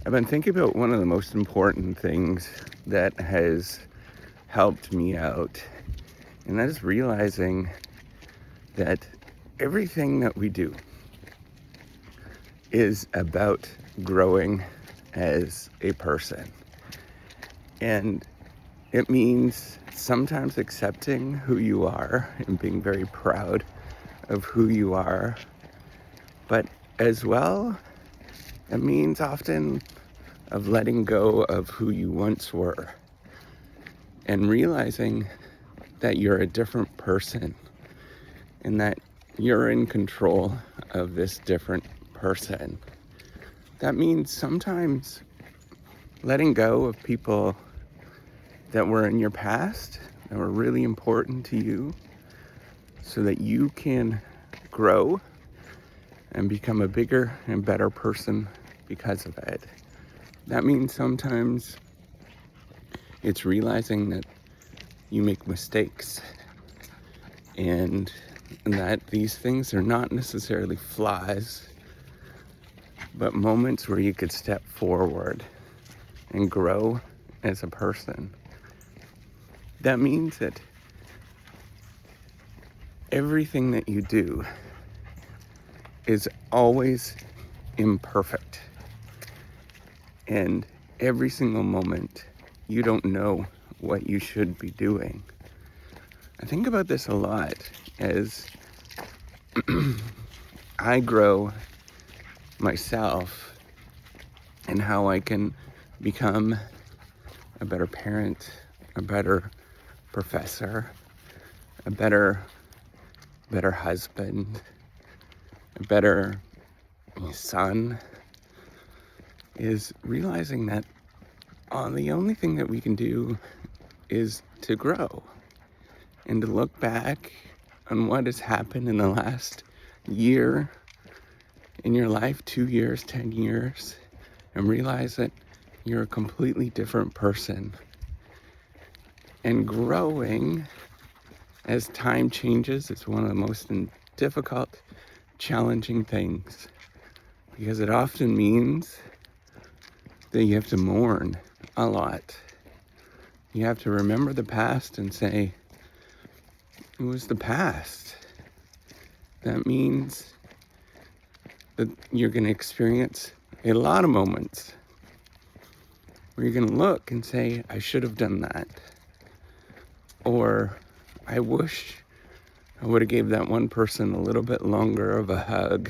I've been thinking about one of the most important things that has helped me out, and that is realizing that everything that we do is about growing as a person. And it means sometimes accepting who you are and being very proud of who you are. But as well, it means often of letting go of who you once were and realizing that you're a different person and that you're in control of this different person. That means sometimes letting go of people that were in your past, that were really important to you, so that you can grow and become a bigger and better person because of it. That means sometimes it's realizing that you make mistakes and that these things are not necessarily flaws, but moments where you could step forward and grow as a person. That means that everything that you do is always imperfect. And every single moment, you don't know what you should be doing. I think about this a lot as I grow myself and how I can become a better parent, a better professor, a better husband, a better son, is realizing that the only thing that we can do is to grow and to look back on what has happened in the last year in your life, 2 years, 10 years, and realize that you're a completely different person. And growing as time changes is one of the most difficult, challenging things, because it often means that you have to mourn a lot. You have to remember the past and say, it was the past. That means that you're going to experience a lot of moments where you're going to look and say, I should have done that. Or I wish I would have gave that one person a little bit longer of a hug,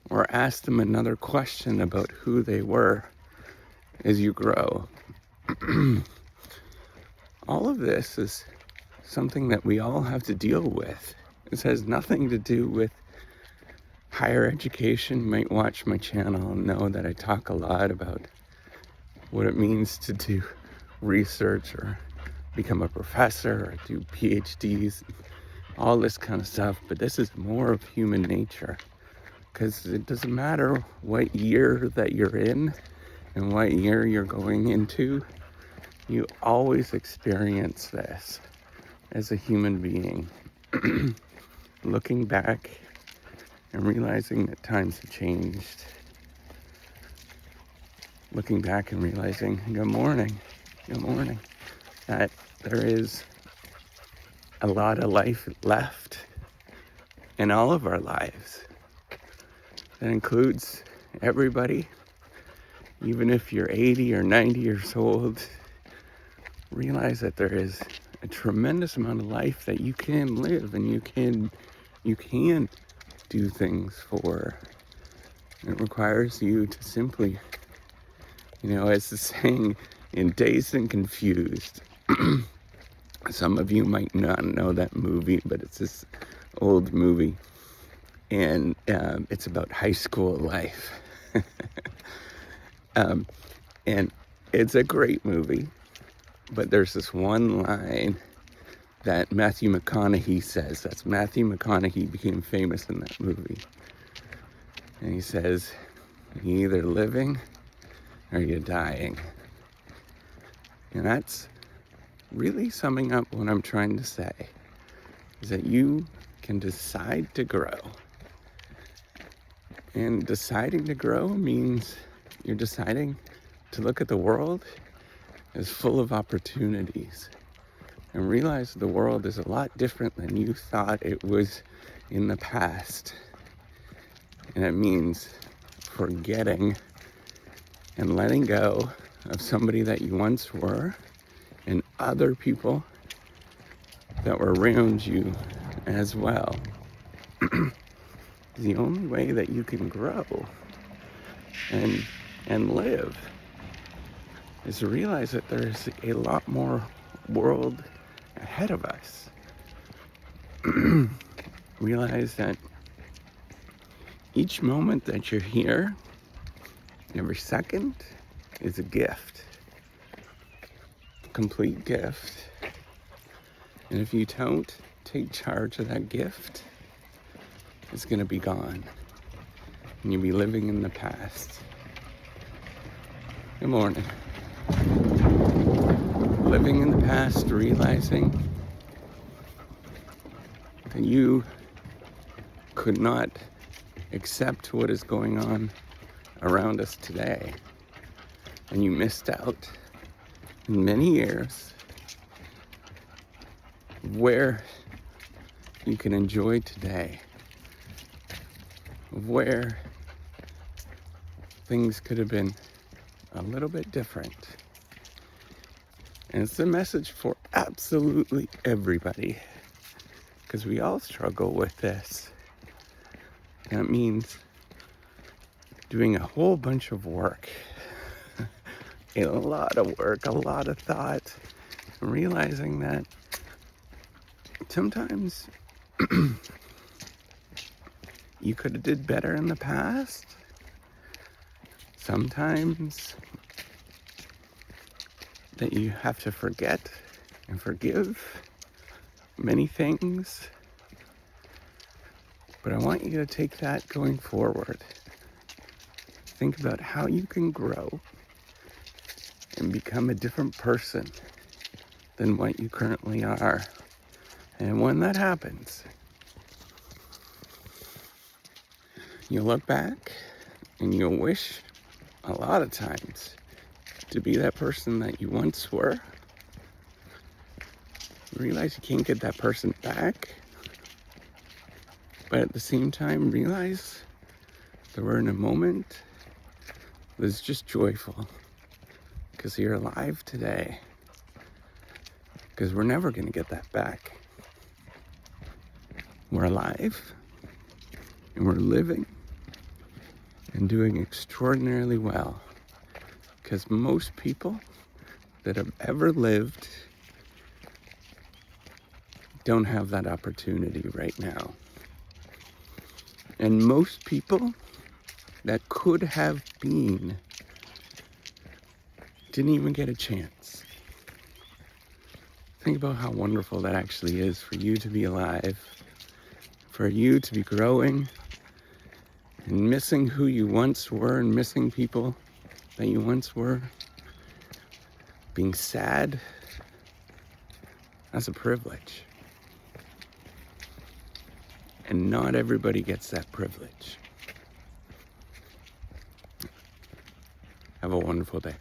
or asked them another question about who they were as you grow. All of this is something that we all have to deal with. This has nothing to do with higher education. You might watch my channel and know that I talk a lot about what it means to do research or become a professor or do PhDs, all this kind of stuff. But this is more of human nature, because it doesn't matter what year that you're in and what year you're going into, you always experience this as a human being. Looking back and realizing that times have changed. Looking back and realizing, good morning, that there is a lot of life left in all of our lives. That includes everybody. Even if you're 80 or 90 years old, realize that there is a tremendous amount of life that you can live and you can do things for. It requires you to simply, as the saying in Dazed and Confused, some of you might not know that movie, but it's this old movie, and it's about high school life. And it's a great movie, but there's this one line that Matthew McConaughey says. That's Matthew McConaughey became famous in that movie. And he says, you're either living or you're dying. And that's really summing up what I'm trying to say, is that you can decide to grow. And deciding to grow means you're deciding to look at the world as full of opportunities and realize the world is a lot different than you thought it was in the past. And it means forgetting and letting go of somebody that you once were and other people that were around you as well. The only way that you can grow and live is to realize that there's a lot more world ahead of us. Realize that each moment that you're here, every second, is a gift. A complete gift. And if you don't take charge of that gift, it's going to be gone. And you'll be living in the past. Good morning. Living in the past, realizing that you could not accept what is going on around us today. And you missed out in many years where you can enjoy today, where things could have been a little bit different. And it's a message for absolutely everybody, because we all struggle with this. That means doing a whole bunch of work, a lot of work, a lot of thought, and realizing that sometimes you could have did better in the past. Sometimes that you have to forget and forgive many things. But I want you to take that going forward. Think about how you can grow and become a different person than what you currently are. And when that happens, you'll look back and you'll wish a lot of times to be that person that you once were. Realize you can't get that person back, but at the same time realize that we're in a moment that's just joyful because you're alive today, because we're never going to get that back. We're alive and we're living and doing extraordinarily well, because most people that have ever lived don't have that opportunity right now. And most people that could have been didn't even get a chance. Think about how wonderful that actually is for you to be alive, for you to be growing and missing who you once were and missing people that you once were. Being sad, that's a privilege. And not everybody gets that privilege. Have a wonderful day.